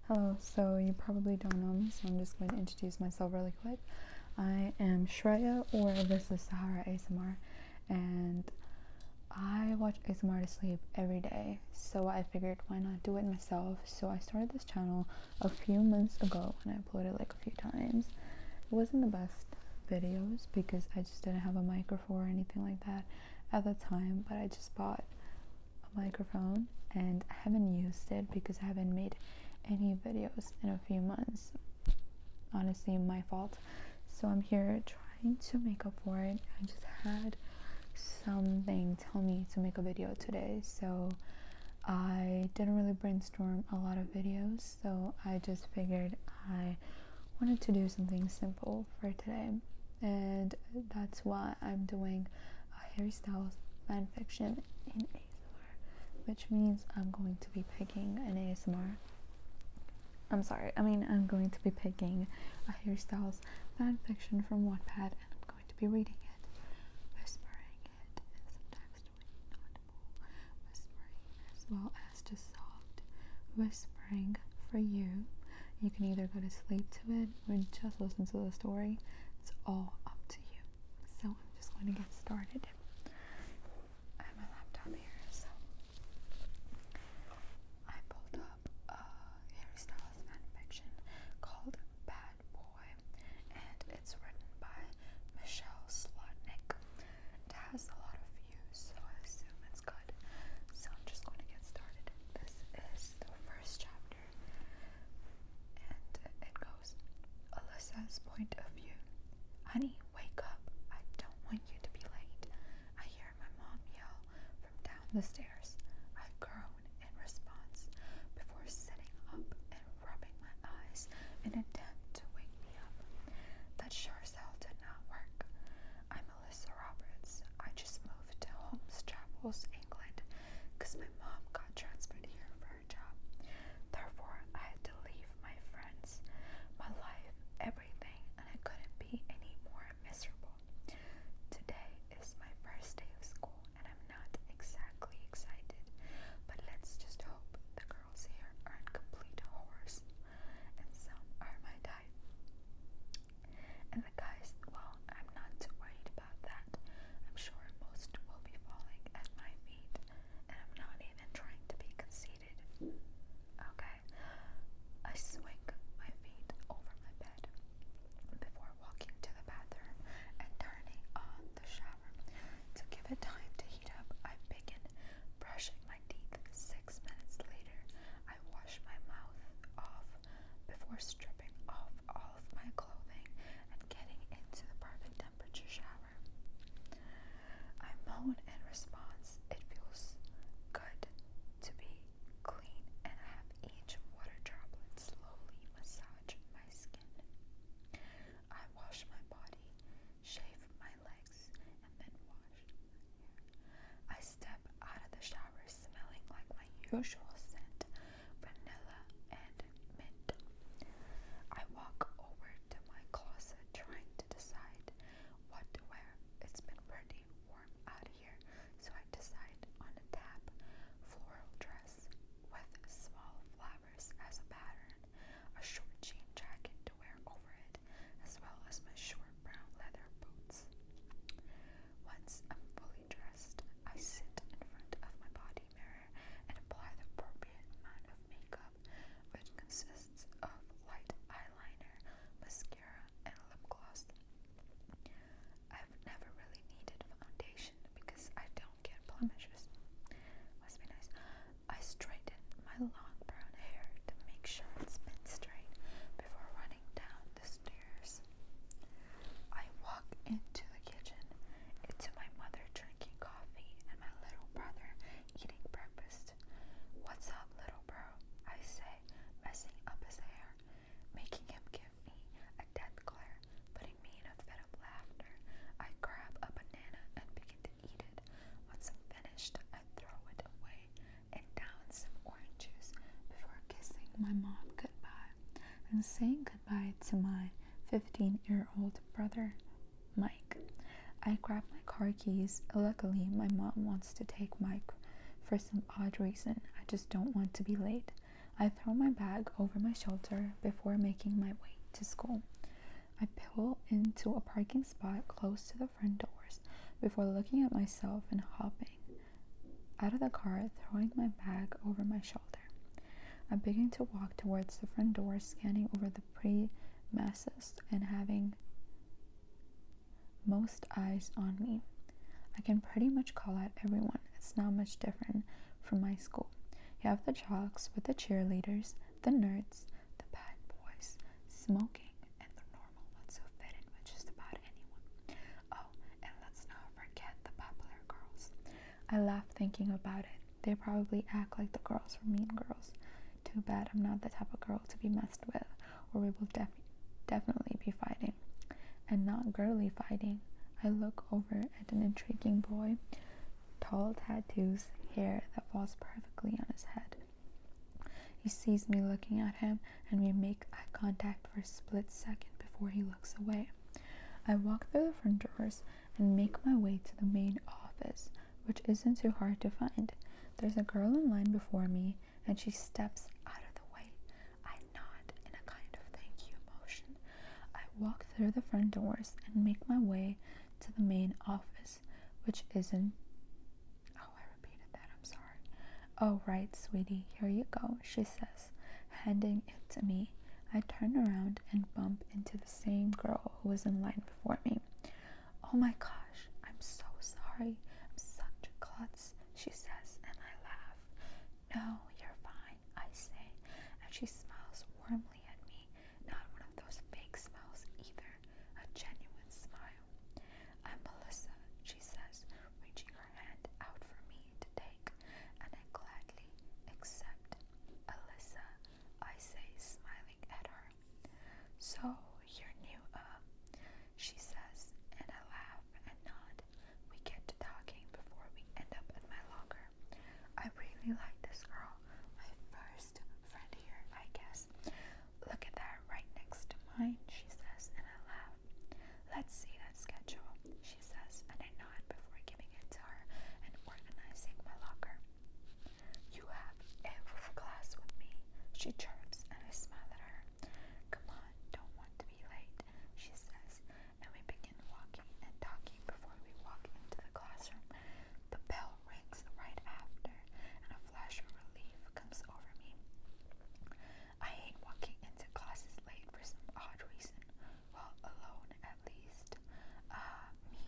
Hello, so you probably don't know me, so I'm just going to introduce myself really quick. I am Shreya, or this is Sahara ASMR, and I watch ASMR to sleep every day, so I figured why not do it myself. So I started this channel a few months ago, and I uploaded like a few times. It wasn't the best videos because I just didn't have a microphone or anything like that at the time, but I just bought a microphone and I haven't used it because I haven't made any videos in a few months. Honestly, my fault. So I'm here trying to make up for it. I just had something tell me to make a video today, so I didn't really brainstorm a lot of videos, so I just figured I wanted to do something simple for today, and that's why I'm doing a Harry Styles fanfiction in ASMR, which means I'm going to be picking an ASMR. I'm going to be picking a Harry Styles fanfiction from Wattpad, and I'm going to be reading it, whispering it, and sometimes doing inaudible whispering, as well as just soft whispering for you. You can either go to sleep to it or just listen to the story. It's all up to you. So I'm just going to get started. I have my laptop here, so I pulled up a Harry Styles fanfiction called Bad Boy, and it's written by Michelle Slotnick. It has a lot of views, so I assume it's good. So I'm just going to get started. This is the first chapter, and it goes, Alyssa's point of view. Honey, wake up. I don't want you to be late. I hear my mom yell from down the stairs. I groan in response before sitting up and rubbing my eyes in an attempt to wake me up. That sure as hell did not work. I'm Alyssa Roberts. I just moved to Holmes Chapels, England, because my mom got transferred here for her job. Therefore, I had to leave my friends, my life, everything, and I couldn't be any more miserable. Today is my first day of school, and I'm not exactly excited, but let's just hope the girls here aren't complete whores, and some are my type. And the guys, well, I'm not too worried about that. I'm sure most will be falling at my feet, and I'm not even trying to be conceited. Okay, I swing my feet over my bed before walking to the bathroom and turning on the shower. To give it time to heat up, I begin brushing my teeth. 6 minutes later, I wash my mouth off before stripping off all of my clothing and getting into the perfect temperature shower. I moan in response. It feels good to be clean, and have each water droplet slowly massage my skin. I wash my body, shave my legs, and then wash my hair. I step out of the shower smelling like my usual scent, vanilla and mint. I walk over to my closet trying to decide what to wear. It's been pretty warm out here, so I decide on a tap floral dress with small flowers as a pattern, a short jean jacket to wear over it, as well as my short brown leather boots. Once I'm fully dressed, I sit in front of my body mirror and apply the appropriate amount of makeup, which consists of light eyeliner, mascara, and lip gloss. I've never really needed foundation because I don't get blemishes. Must be nice. I straighten my long brown hair to make sure it's been straight before running down the stairs. I walk into the kitchen, into my mother drinking coffee and my little brother eating breakfast. What's up, little bro? I say, messing up his hair, making him give me a death glare, putting me in a fit of laughter. I grab a banana and begin to eat it. Once I'm finished, I throw it away and down some orange juice before kissing my mom goodbye and saying goodbye to my 15-year-old brother, Mike. I grab my car keys. Luckily, my mom wants to take Mike for some odd reason. I just don't want to be late. I throw my bag over my shoulder before making my way to school. I pull into a parking spot close to the front doors before looking at myself and hopping out of the car, throwing my bag over my shoulder. I begin to walk towards the front door, scanning over the premises and having most eyes on me. I can pretty much call out everyone. It's not much different from my school. You have the jocks with the cheerleaders, the nerds, the bad boys, smoking, and the normal ones who fit in with just about anyone. Oh, and let's not forget the popular girls. I laugh thinking about it. They probably act like the girls from Mean Girls. Too bad I'm not the type of girl to be messed with, or we will definitely be fighting. And not girly fighting. I look over at an intriguing boy, tall tattoos, hair that falls perfectly on his head. He sees me looking at him, and we make eye contact for a split second before he looks away. I walk through the front doors and make my way to the main office, which isn't too hard to find. There's a girl in line before me, and she steps out of the way. I nod in a kind of thank you motion. I walk through the front doors and make my way to the main office, which isn't... Oh, I repeated that, I'm sorry. Oh, right, sweetie, here you go, she says, handing it to me. I turn around and bump into the same girl who was in line before me. Oh my gosh, I'm so sorry. I'm such a klutz, she says, and I laugh. No, you're fine, I say, and she smiles warmly at me, not one of those fake smiles either, a genuine smile. I'm Alyssa, she says, reaching her hand out for me to take, and I gladly accept. Alyssa, I say, smiling at her. So, you're new, she says, and I laugh and nod. We get to talking before we end up at my locker. I really like this girl, my first friend here, I guess. Look at that right next to mine, she says, and I laugh. Let's see that schedule, she says, and I nod before giving it to her and organizing my locker. You have every class with me, she chirps, and I smile at her. Come on, don't want to be late, she says, and we begin walking and talking before we walk into the classroom. The bell rings right after, and a flash of relief comes over me. I hate walking into classes late for some odd reason. Well, alone at least. Me,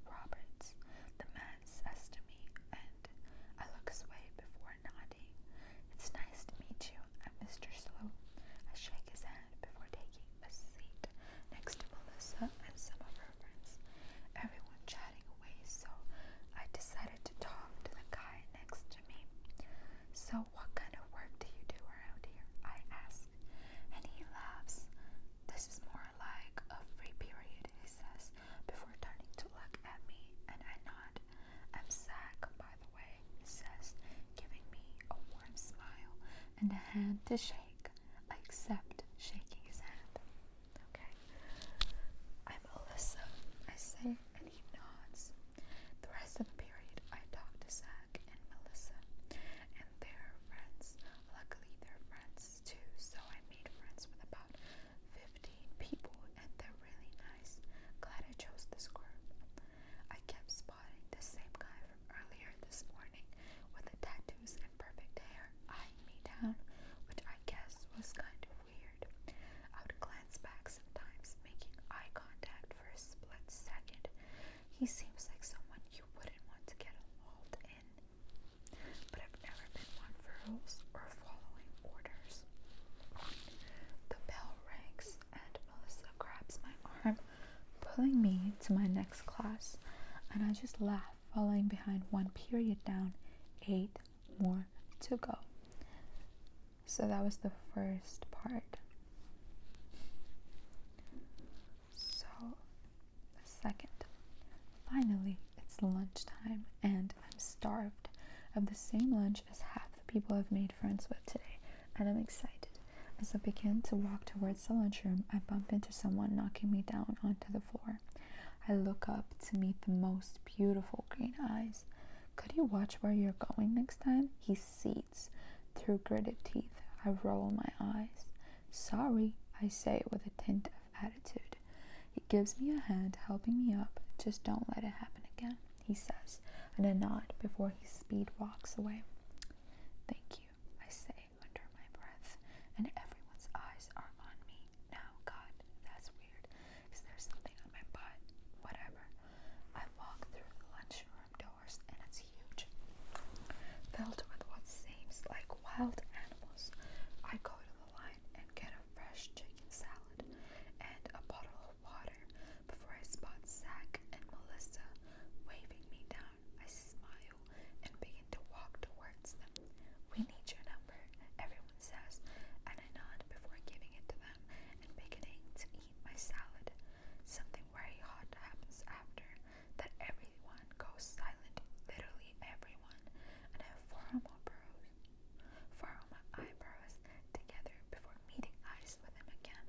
Roberts, the man says to me, and I look his way before nodding. It's nice to meet you, I'm Mr. Slow. I shake his hand before taking a seat next to Melissa and some of her friends. Everyone chatting away, so I decided to talk to the guy next to me. So what kind of work do you do around here? I ask, and he laughs. This is more like a free period, he says, before turning to look at me, and I nod. I'm SAG, by the way, he says, giving me a warm smile and a hand to shake. I accept shaking his hand. Okay. I'm Alyssa, I say, and he nods. The rest of the period, I talk to Zach and Melissa, and they're friends. Luckily, they're friends too, so I made friends with about 15 people, and they're really nice. Glad I chose this group. I kept spotting the same guy from earlier this morning with the tattoos and perfect hair eyeing me down, which I guess was kind of weird. I would glance back sometimes, making eye contact for a split second. He seems like someone you wouldn't want to get involved in, but I've never been one for rules or following orders. The bell rings and Melissa grabs my arm, pulling me to my next class, and I just laugh, falling behind one period down, 8 more to go. So that was the first part. So, the second. Finally, it's lunchtime, and I'm starved. I have the same lunch as half the people I've made friends with today, and I'm excited. As I begin to walk towards the lunchroom, I bump into someone knocking me down onto the floor. I look up to meet the most beautiful green eyes. Could you watch where you're going next time? He seethes through gritted teeth. I roll my eyes. Sorry, I say with a tint of attitude. He gives me a hand, helping me up. Just don't let it happen again, he says, and a nod before he speed walks away. Thank you, I say under my breath, and everyone's eyes are on me. Now, God, that's weird. Is there something on my butt? Whatever. I walk through the lunchroom doors, and it's huge, filled with what seems like wild animals. I go to the line and get a fresh chicken salad and a bottle of water before I spot Zach and Melissa waving me down. I smile and begin to walk towards them. We need your number, everyone says, and I nod before giving it to them and beginning to eat my salad. Something very hot happens after that. Everyone goes silent, literally everyone, and I furrow my eyebrows together before meeting eyes with him again.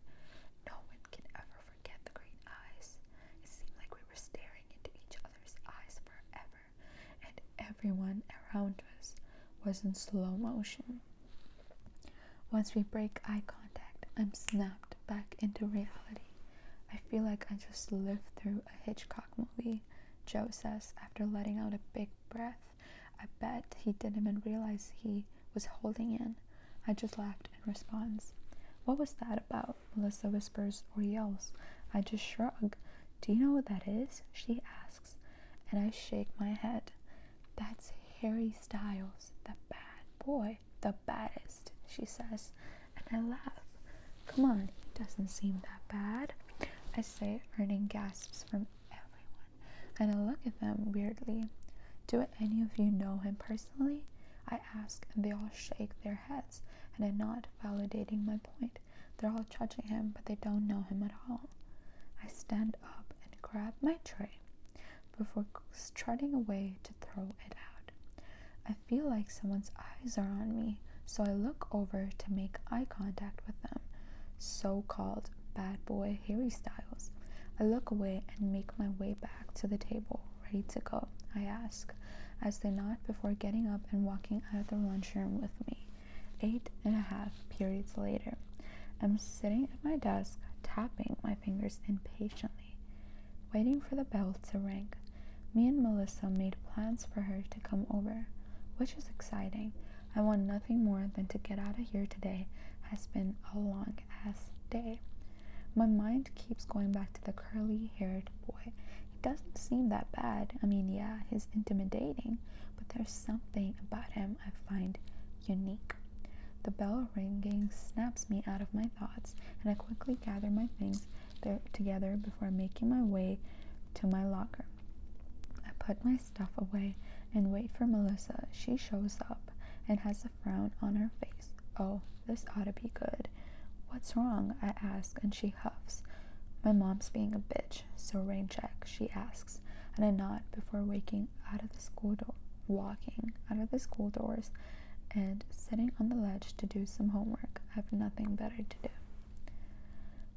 No one can ever forget the green eyes. It seemed like we were staring into each other's eyes forever, and everyone around us was in slow motion. Once we break eye contact, I'm snapped back into reality. I feel like I just lived through a Hitchcock movie, Joe says after letting out a big breath. I bet he didn't even realize he was holding in. I just laughed in response. What was that about? Alyssa whispers or yells. I just shrug. Do you know what that is? She asks, and I shake my head. That's Harry Styles, the bad boy, the baddest, she says, and I laugh. Come on, he doesn't seem that bad, I say, earning gasps from everyone, and I look at them weirdly. Do any of you know him personally? I ask, and they all shake their heads, and I nod, validating my point. They're all judging him, but they don't know him at all. I stand up and grab my tray before strutting away to throw it out. I feel like someone's eyes are on me, so I look over to make eye contact with them. So-called bad boy Harry Styles. I look away and make my way back to the table, ready to go, I ask, as they nod before getting up and walking out of the lunchroom with me. 8.5 periods later, I'm sitting at my desk, tapping my fingers impatiently, waiting for the bell to ring. Me and Melissa made plans for her to come over, which is exciting. I want nothing more than to get out of here today. Has been a long-ass day. My mind keeps going back to the curly-haired boy. He doesn't seem that bad. I mean, yeah, he's intimidating, but there's something about him I find unique. The bell ringing snaps me out of my thoughts, and I quickly gather my things together before making my way to my locker. I put my stuff away and wait for Melissa. She shows up and has a frown on her face. Oh, this ought to be good. What's wrong? I ask, and she huffs. My mom's being a bitch, so rain check, she asks, and I nod before walking out of the school doors and sitting on the ledge to do some homework. I have nothing better to do.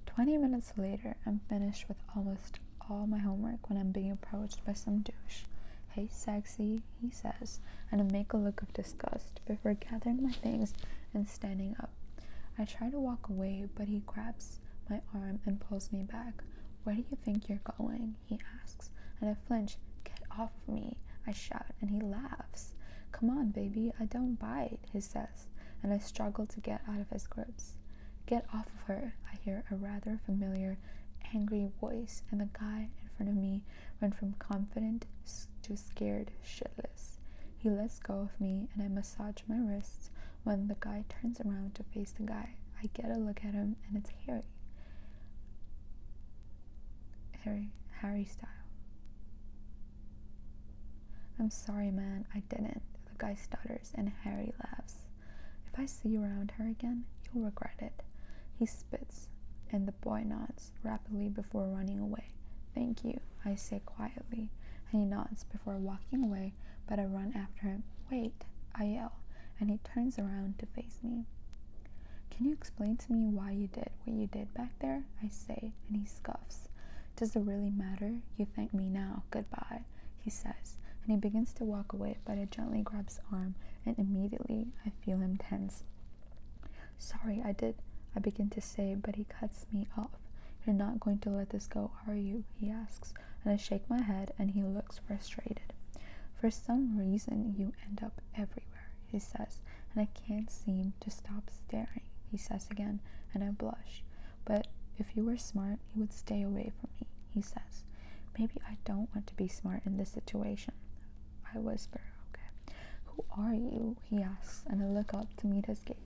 20 minutes later, I'm finished with almost all my homework when I'm being approached by some douche. Hey, sexy, he says, and I make a look of disgust before gathering my things and standing up. I try to walk away, but he grabs my arm and pulls me back. Where do you think you're going? He asks, and I flinch. Get off of me, I shout, and he laughs. Come on, baby, I don't bite, he says, and I struggle to get out of his grips. Get off of her, I hear a rather familiar, angry voice, and the guy in front of me went from confident to scared shitless. He lets go of me, and I massage my wrists when the guy turns around to face the guy. I get a look at him, and it's Harry Styles. I'm sorry, man, I didn't. The guy stutters, and Harry laughs. If I see you around her again, you'll regret it. He spits, and the boy nods rapidly before running away. Thank you, I say quietly, and he nods before walking away, but I run after him. Wait, I yell, and he turns around to face me. Can you explain to me why you did what you did back there? I say, and he scoffs. Does it really matter? You thank me now. Goodbye, he says, and he begins to walk away, but I gently grab his arm, and immediately I feel him tense. Sorry, I begin to say, but he cuts me off. You're not going to let this go, are you? He asks, and I shake my head, and he looks frustrated. For some reason, you end up everywhere, he says, and I can't seem to stop staring, he says again, and I blush. But if you were smart, you would stay away from me, he says. Maybe I don't want to be smart in this situation, I whisper. Okay. Who are you? He asks, and I look up to meet his gaze.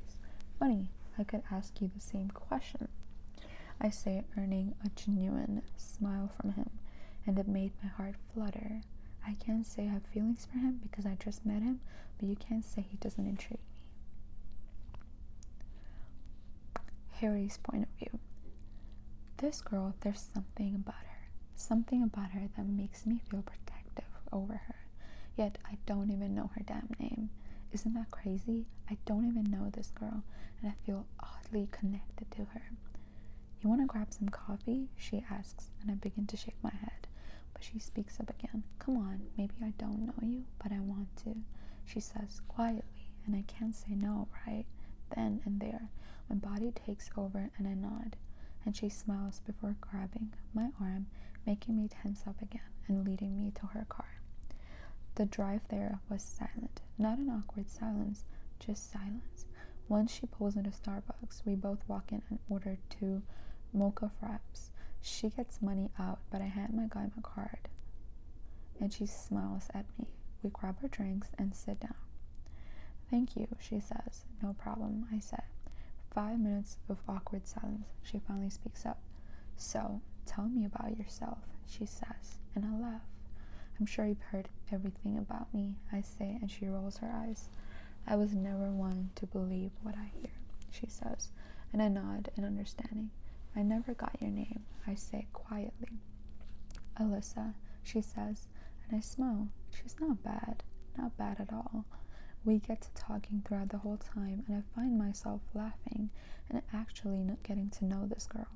Funny, I could ask you the same question, I say, earning a genuine smile from him, and it made my heart flutter. I can't say I have feelings for him because I just met him, but you can't say he doesn't intrigue me. Harry's point of view. This girl, there's something about her that makes me feel protective over her, yet I don't even know her damn name. Isn't that crazy? I don't even know this girl, and I feel oddly connected to her. You want to grab some coffee? She asks, and I begin to shake my head, but she speaks up again. Come on, maybe I don't know you, but I want to, she says quietly, and I can't say no, right? Then and there, my body takes over and I nod, and she smiles before grabbing my arm, making me tense up again and leading me to her car. The drive there was silent, not an awkward silence, just silence. Once she pulls into Starbucks, we both walk in and order 2 mocha fraps. She gets money out, but I hand my guy my card, and she smiles at me. We grab our drinks and sit down. Thank you, she says. No problem, I say. 5 minutes of awkward silence. She finally speaks up. So, tell me about yourself, she says, and I laugh. I'm sure you've heard everything about me, I say, and she rolls her eyes. I was never one to believe what I hear, she says, and I nod in understanding. I never got your name, I say quietly. Alyssa, she says, and I smile. She's not bad at all. We get to talking throughout the whole time, and I find myself laughing and actually getting to know this girl.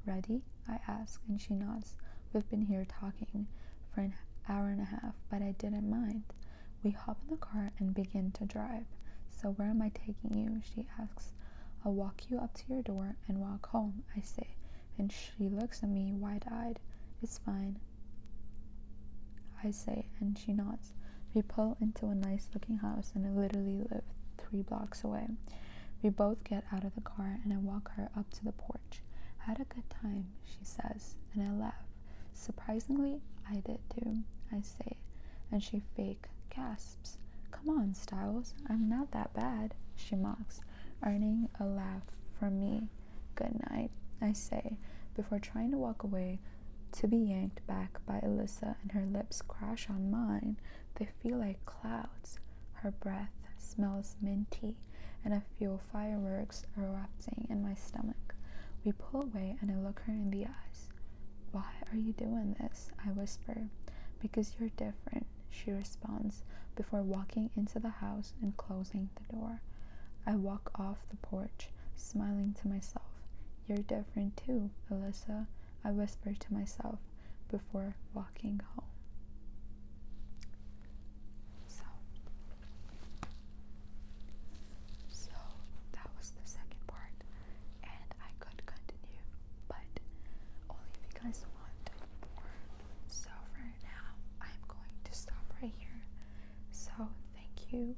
Ready? I ask, and she nods. We've been here talking for an hour and a half, but I didn't mind. We hop in the car and begin to drive. So where am I taking you? She asks. I'll walk you up to your door and walk home, I say, and she looks at me wide-eyed. It's fine, I say, and she nods. We pull into a nice-looking house, and I literally live 3 blocks away. We both get out of the car, and I walk her up to the porch. Had a good time, she says, and I laugh. Surprisingly, I did too, I say, and she fake gasps. Come on, Styles, I'm not that bad, she mocks, earning a laugh from me. Good night, I say, before trying to walk away, to be yanked back by Alyssa, and her lips crash on mine. They feel like clouds. Her breath smells minty, and I feel fireworks erupting in my stomach. We pull away, and I look her in the eyes. Why are you doing this? I whisper. Because you're different, she responds, before walking into the house and closing the door. I walk off the porch, smiling to myself. You're different too, Alyssa, I whisper to myself before walking home. So that was the second part, and I could continue, but only if you guys want more. So for now, I'm going to stop right here. So thank you